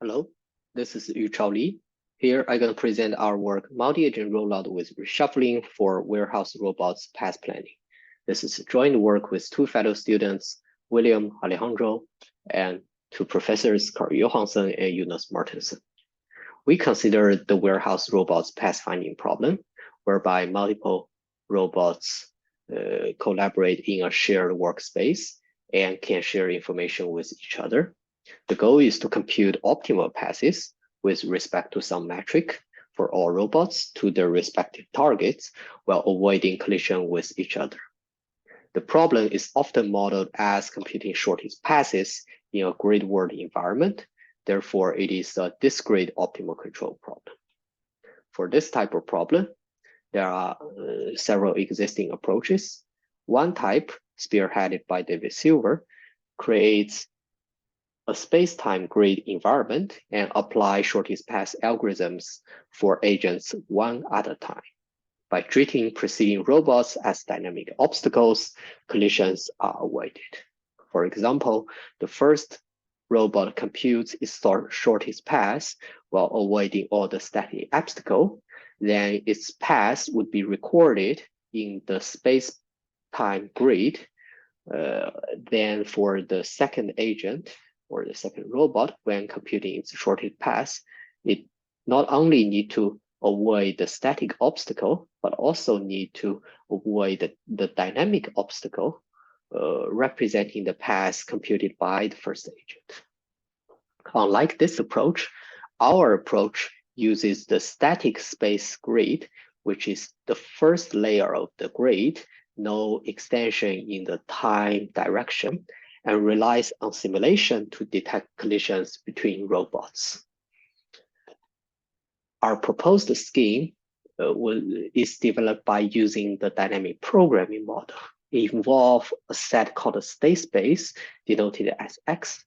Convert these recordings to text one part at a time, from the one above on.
Hello, this is Yuchao Li. Here I'm going to present our work, Multi-Agent Rollout with Reshuffling for Warehouse Robots Path Planning. This is a joint work with two fellow students, William Alejandro, and two professors, Carl Johansson and Jonas Martensen. We consider the warehouse robots pathfinding problem, whereby multiple robots collaborate in a shared workspace and can share information with each other. The goal is to compute optimal paths with respect to some metric for all robots to their respective targets while avoiding collision with each other. The problem is often modeled as computing shortest paths in a grid world environment. Therefore, it is a discrete optimal control problem. For this type of problem, there are several existing approaches. One type, spearheaded by David Silver, creates a space-time grid environment and apply shortest path algorithms for agents one at a time. By treating preceding robots as dynamic obstacles, collisions are avoided. For example, the first robot computes its shortest path while avoiding all the static obstacles. Then its path would be recorded in the space-time grid. Then for the second agent, or the second robot, when computing its shortest path, it not only need to avoid the static obstacle, but also need to avoid the dynamic obstacle representing the path computed by the first agent. Unlike this approach, our approach uses the static space grid, which is the first layer of the grid, no extension in the time direction, and relies on simulation to detect collisions between robots. Our proposed scheme is developed by using the dynamic programming model. It involves a set called a state space, denoted as X.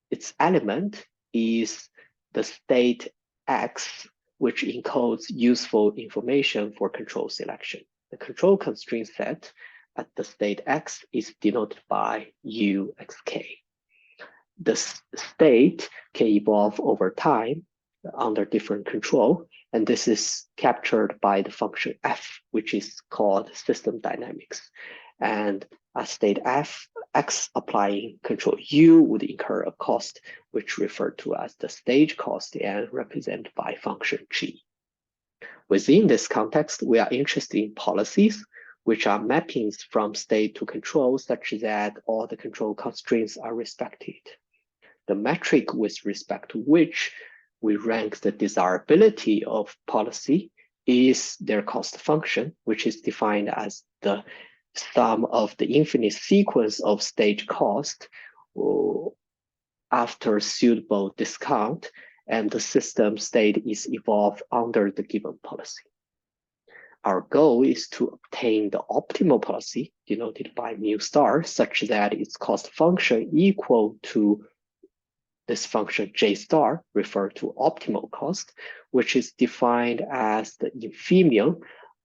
Its element is the state X, which encodes useful information for control selection. The control constraint set at the state X is denoted by UXK. The state can evolve over time under different control, and this is captured by the function f, which is called system dynamics. And at state f, x applying control u would incur a cost, which referred to as the stage cost and represented by function g. Within this context, we are interested in policies which are mappings from state to control such that all the control constraints are respected. The metric with respect to which we rank the desirability of policy is their cost function, which is defined as the sum of the infinite sequence of stage cost after suitable discount, and the system state is evolved under the given policy. Our goal is to obtain the optimal policy, denoted by mu star, such that its cost function equal to this function j star, referred to optimal cost, which is defined as the infimium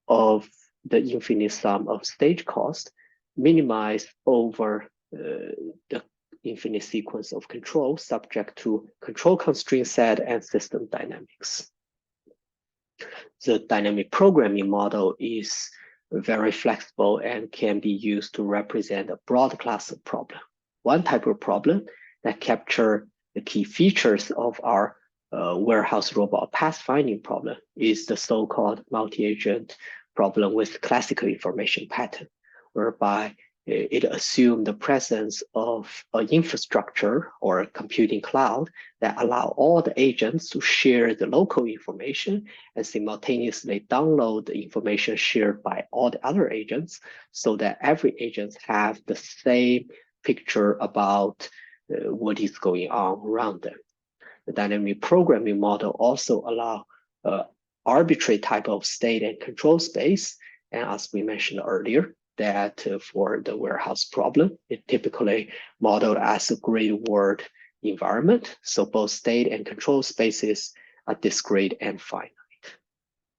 of the infinite sum of stage cost, minimized over the infinite sequence of control subject to control constraint set and system dynamics. The dynamic programming model is very flexible and can be used to represent a broad class of problem. One type of problem that capture the key features of our warehouse robot pathfinding problem is the so-called multi-agent problem with classical information pattern, whereby it assumes the presence of an infrastructure or a computing cloud that allow all the agents to share the local information and simultaneously download the information shared by all the other agents, so that every agent have the same picture about what is going on around them. The dynamic programming model also allows arbitrary type of state and control space. And as we mentioned earlier, that for the warehouse problem, it typically modeled as a grid world environment. So both state and control spaces are discrete and finite.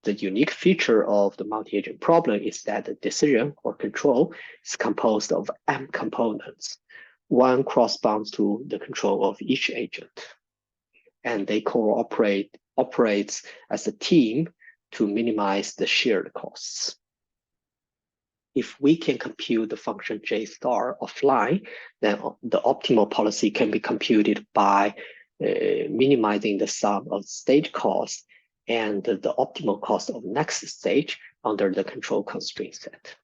The unique feature of the multi-agent problem is that the decision or control is composed of m components. One corresponds to the control of each agent. and they operates as a team to minimize the shared costs. If we can compute the function J star offline, then the optimal policy can be computed by minimizing the sum of stage costs and the optimal cost of next stage under the control constraint set.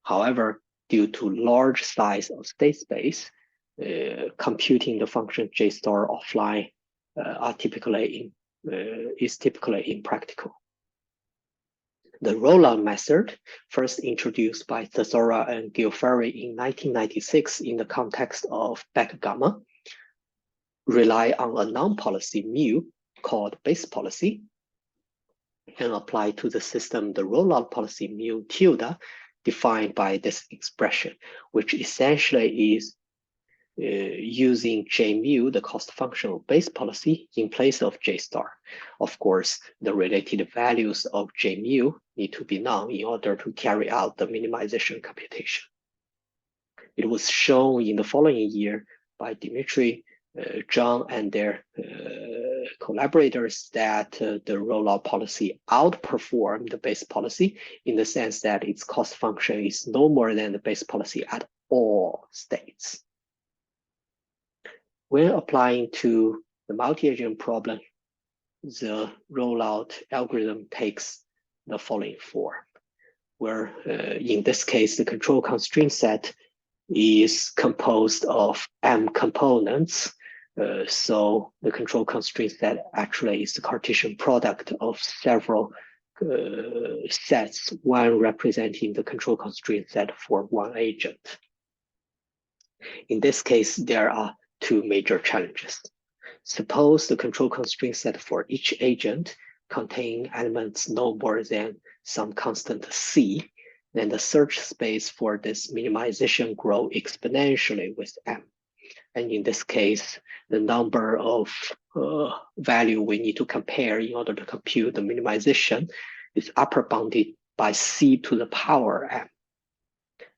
However, due to large size of state space, computing the function J star offline is typically impractical. The rollout method, first introduced by Tesora and Gilfari in 1996 in the context of backgamma, rely on a non-policy mu called base policy and apply to the system the rollout policy mu tilde defined by this expression, which essentially is using J mu, the cost function of base policy, in place of J star. Of course, the related values of J mu need to be known in order to carry out the minimization computation. It was shown in the following year by Dimitri, John, and their collaborators that the rollout policy outperformed the base policy in the sense that its cost function is no more than the base policy at all states. When applying to the multi-agent problem, the rollout algorithm takes the following form, where in this case, the control constraint set is composed of M components. So the control constraint set actually is the Cartesian product of several sets, one representing the control constraint set for one agent. In this case, there are two major challenges. Suppose the control constraint set for each agent contain elements no more than some constant C, then the search space for this minimization grow exponentially with M. And in this case, the number of value we need to compare in order to compute the minimization is upper bounded by C to the power M.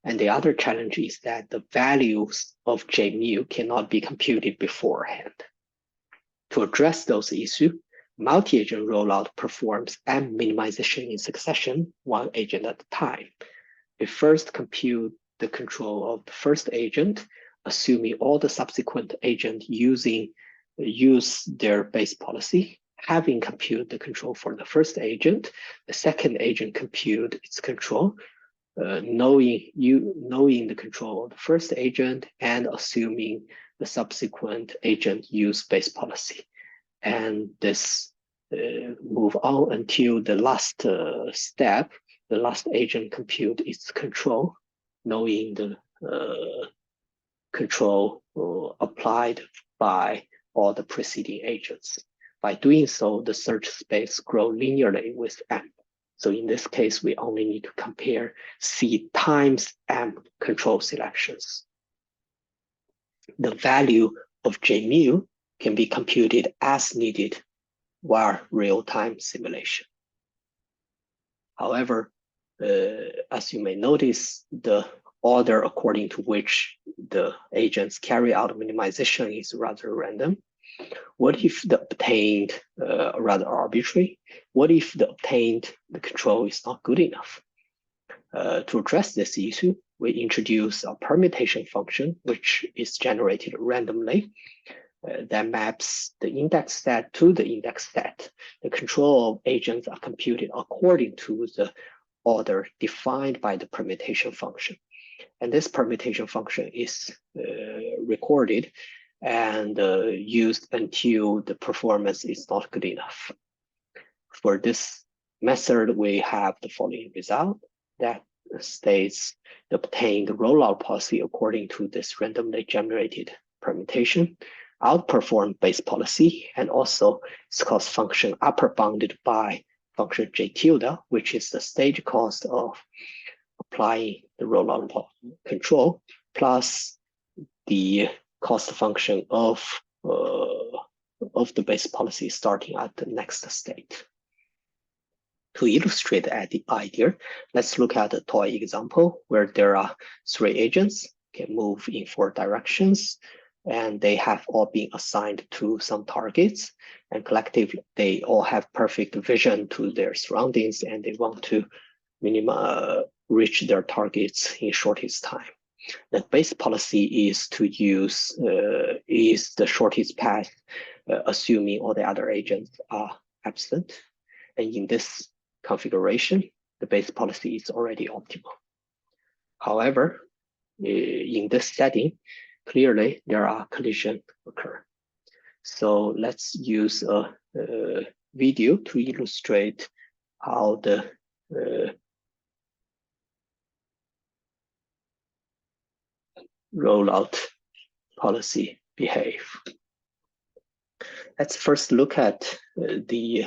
And the other challenge is that the values of J mu cannot be computed beforehand. To address those issues, multi-agent rollout performs M minimization in succession, one agent at a time. We first compute the control of the first agent, assuming all the subsequent agents use their base policy. Having computed the control for the first agent, the second agent compute its control, knowing the control of the first agent and assuming the subsequent agent use base policy. And this move on until the last step, the last agent compute its control, knowing the control applied by all the preceding agents. By doing so, the search space grows linearly with M. So in this case, we only need to compare C times M control selections. The value of J mu can be computed as needed via real-time simulation. However, as you may notice, the order according to which the agents carry out minimization is rather random. What if the obtained, rather arbitrary? What if the obtained control is not good enough? To address this issue, we introduce a permutation function, which is generated randomly, that maps the index set to the index set. The control of agents are computed according to the order defined by the permutation function. And this permutation function is recorded and used until the performance is not good enough. For this method, we have the following result that states the obtained rollout policy according to this randomly generated permutation outperform base policy, and also its cost function upper bounded by function J tilde, which is the stage cost of applying the rollout control, plus the cost function of the base policy starting at the next state. To illustrate the idea, let's look at a toy example where there are 3 agents can move in 4 directions. and they have all been assigned to some targets, and collectively they all have perfect vision to their surroundings, and they want to reach their targets in shortest time. The base policy is to use is the shortest path, assuming all the other agents are absent. And in this configuration, the base policy is already optimal. However, in this setting, clearly there are collisions occur. So let's use a video to illustrate how the rollout policy behave. Let's first look at the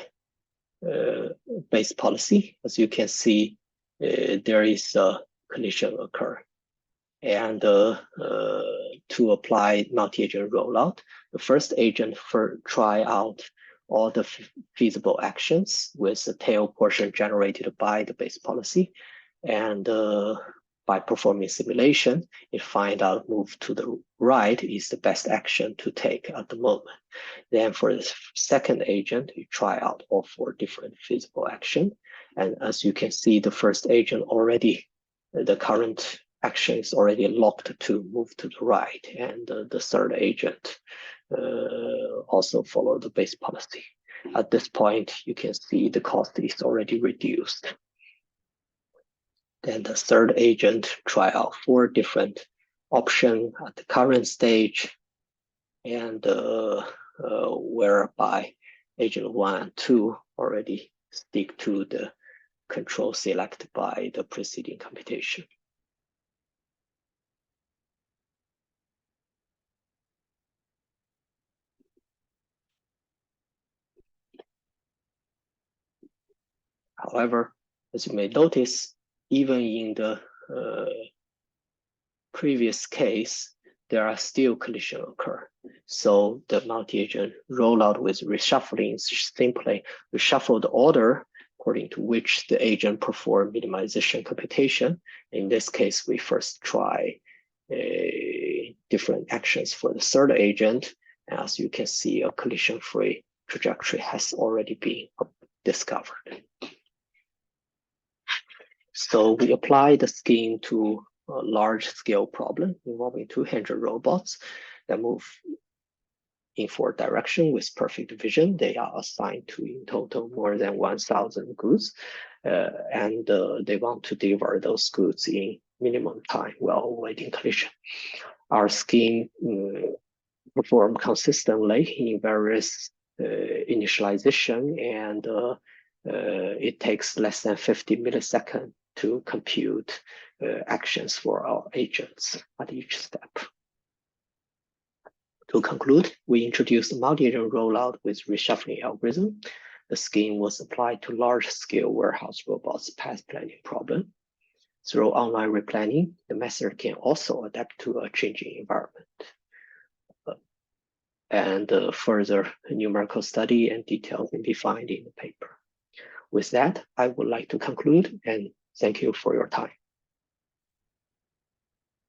base policy. As you can see, there is a collision occur. And to apply multi-agent rollout, the first agent try out all the feasible actions with the tail portion generated by the base policy. And by performing simulation, it find out move to the right is the best action to take at the moment. Then for the second agent, you try out all 4 different feasible action. And as you can see, the first agent already, the current action is already locked to move to the right. And the third agent also follow the base policy. At this point, you can see the cost is already reduced. Then the third agent try out 4 different options at the current stage, and whereby agent 1 and 2 already stick to the control selected by the preceding computation. However, as you may notice, even in the previous case, there are still collisions occur. So the multi-agent rollout with reshuffling simply reshuffle the order according to which the agent perform minimization computation. In this case, we first try different actions for the third agent. As you can see, a collision-free trajectory has already been discovered. So we apply the scheme to a large-scale problem involving 200 robots that move in 4 directions with perfect vision. They are assigned to in total more than 1,000 goods, and they want to deliver those goods in minimum time while avoiding collision. Our scheme perform consistently in various initialization, and it takes less than 50 milliseconds to compute actions for our agents at each step. To conclude, we introduced multi-agent rollout with reshuffling algorithm. The scheme was applied to large-scale warehouse robots path planning problem. Through online replanning, the method can also adapt to a changing environment. And further numerical study and details can be found in the paper. With that, I would like to conclude and thank you for your time.